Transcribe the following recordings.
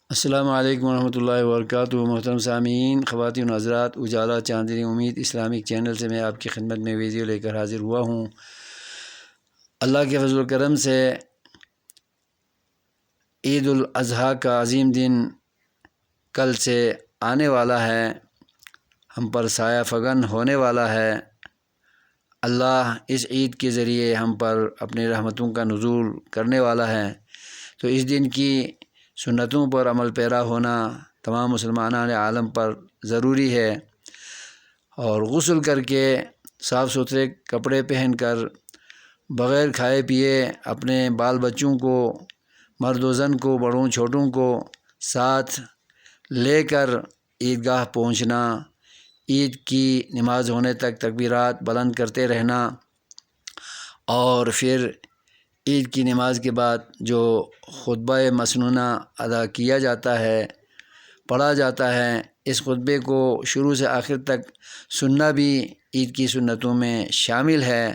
السلام علیکم ورحمۃ اللہ وبرکاتہ۔ محترم سامعین، خواتین و حضرات، اجالا چاندنی امید اسلامک چینل سے میں آپ کی خدمت میں ویڈیو لے کر حاضر ہوا ہوں۔ اللہ کے فضل و کرم سے عید الاضحیٰ کا عظیم دن کل سے آنے والا ہے، ہم پر سایہ فگن ہونے والا ہے۔ اللہ اس عید کے ذریعے ہم پر اپنی رحمتوں کا نزول کرنے والا ہے، تو اس دن کی سنتوں پر عمل پیرا ہونا تمام مسلمانان عالم پر ضروری ہے، اور غسل کر کے صاف ستھرے کپڑے پہن کر بغیر کھائے پیے اپنے بال بچوں کو، مرد و زن کو، بڑوں چھوٹوں کو ساتھ لے کر عیدگاہ پہنچنا، عید کی نماز ہونے تک تکبیرات بلند کرتے رہنا، اور پھر عید کی نماز کے بعد جو خطبہ مسنونہ ادا کیا جاتا ہے، پڑھا جاتا ہے، اس خطبے کو شروع سے آخر تک سننا بھی عید کی سنتوں میں شامل ہے۔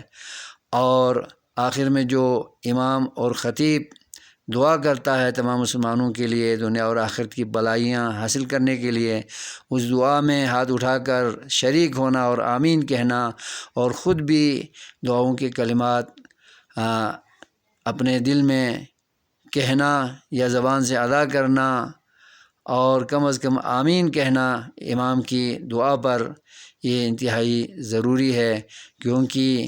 اور آخر میں جو امام اور خطیب دعا کرتا ہے تمام مسلمانوں کے لیے دنیا اور آخرت کی بلائیاں حاصل کرنے کے لیے، اس دعا میں ہاتھ اٹھا کر شریک ہونا اور آمین کہنا، اور خود بھی دعاؤں کے کلمات اپنے دل میں کہنا یا زبان سے ادا کرنا، اور کم از کم آمین کہنا امام کی دعا پر، یہ انتہائی ضروری ہے، کیونکہ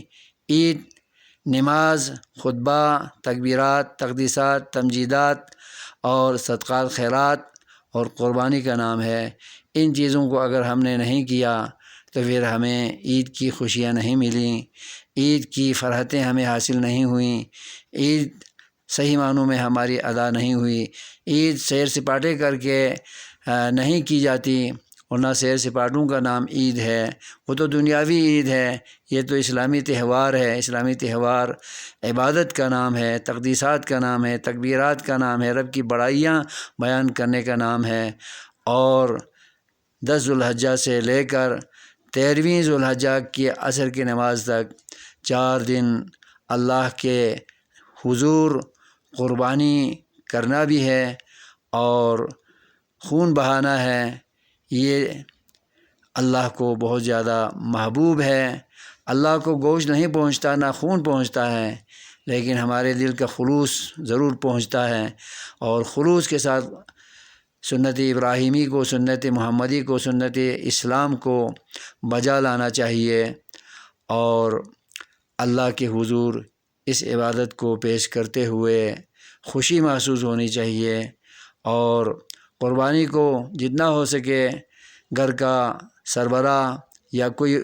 عید نماز، خطبہ، تکبیرات، تقدیسات، تمجیدات اور صدقات خیرات اور قربانی کا نام ہے۔ ان چیزوں کو اگر ہم نے نہیں کیا تو پھر ہمیں عید کی خوشیاں نہیں ملیں، عید کی فرحتیں ہمیں حاصل نہیں ہوئیں، عید صحیح معنوں میں ہماری ادا نہیں ہوئی، عید سیر سپاٹے کر کے نہیں کی جاتی، ورنہ سیر سپاٹوں کا نام عید ہے، وہ تو دنیاوی عید ہے، یہ تو اسلامی تہوار ہے۔ اسلامی تہوار عبادت کا نام ہے، تقدیسات کا نام ہے، تکبیرات کا نام ہے، رب کی بڑائیاں بیان کرنے کا نام ہے، اور 10 ذو الحجہ سے لے کر 13ویں ذو الحجہ کی عصر کی نماز تک 4 دن اللہ کے حضور قربانی کرنا بھی ہے اور خون بہانا ہے۔ یہ اللہ کو بہت زیادہ محبوب ہے۔ اللہ کو گوشت نہیں پہنچتا، نہ خون پہنچتا ہے، لیکن ہمارے دل کا خلوص ضرور پہنچتا ہے، اور خلوص کے ساتھ سنت ابراہیمی کو، سنت محمدی کو، سنت اسلام کو بجا لانا چاہیے، اور اللہ کے حضور اس عبادت کو پیش کرتے ہوئے خوشی محسوس ہونی چاہیے، اور قربانی کو جتنا ہو سکے گھر کا سربراہ یا کوئی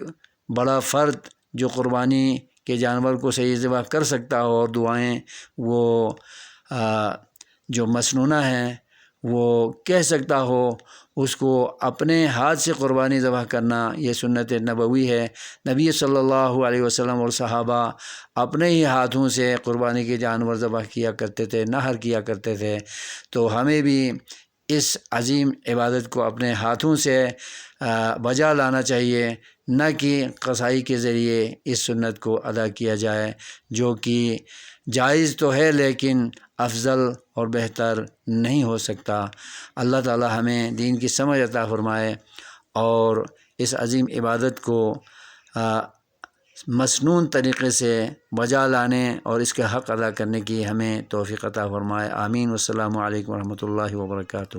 بڑا فرد جو قربانی کے جانور کو صحیح ذبح کر سکتا ہو، اور دعائیں وہ جو مسنونہ ہیں وہ کہہ سکتا ہو، اس کو اپنے ہاتھ سے قربانی ذبح کرنا یہ سنت نبوی ہے۔ نبی صلی اللہ علیہ وسلم اور صحابہ اپنے ہی ہاتھوں سے قربانی کے جانور ذبح کیا کرتے تھے، نحر کیا کرتے تھے، تو ہمیں بھی اس عظیم عبادت کو اپنے ہاتھوں سے بجا لانا چاہیے، نہ کہ قصائی کے ذریعے اس سنت کو ادا کیا جائے، جو کہ جائز تو ہے لیکن افضل اور بہتر نہیں ہو سکتا۔ اللہ تعالی ہمیں دین کی سمجھ عطا فرمائے، اور اس عظیم عبادت کو مسنون طریقے سے بجا لانے اور اس کا حق ادا کرنے کی ہمیں توفیق عطا فرمائے۔ آمین۔ والسلام علیکم ورحمۃ اللہ وبرکاتہ۔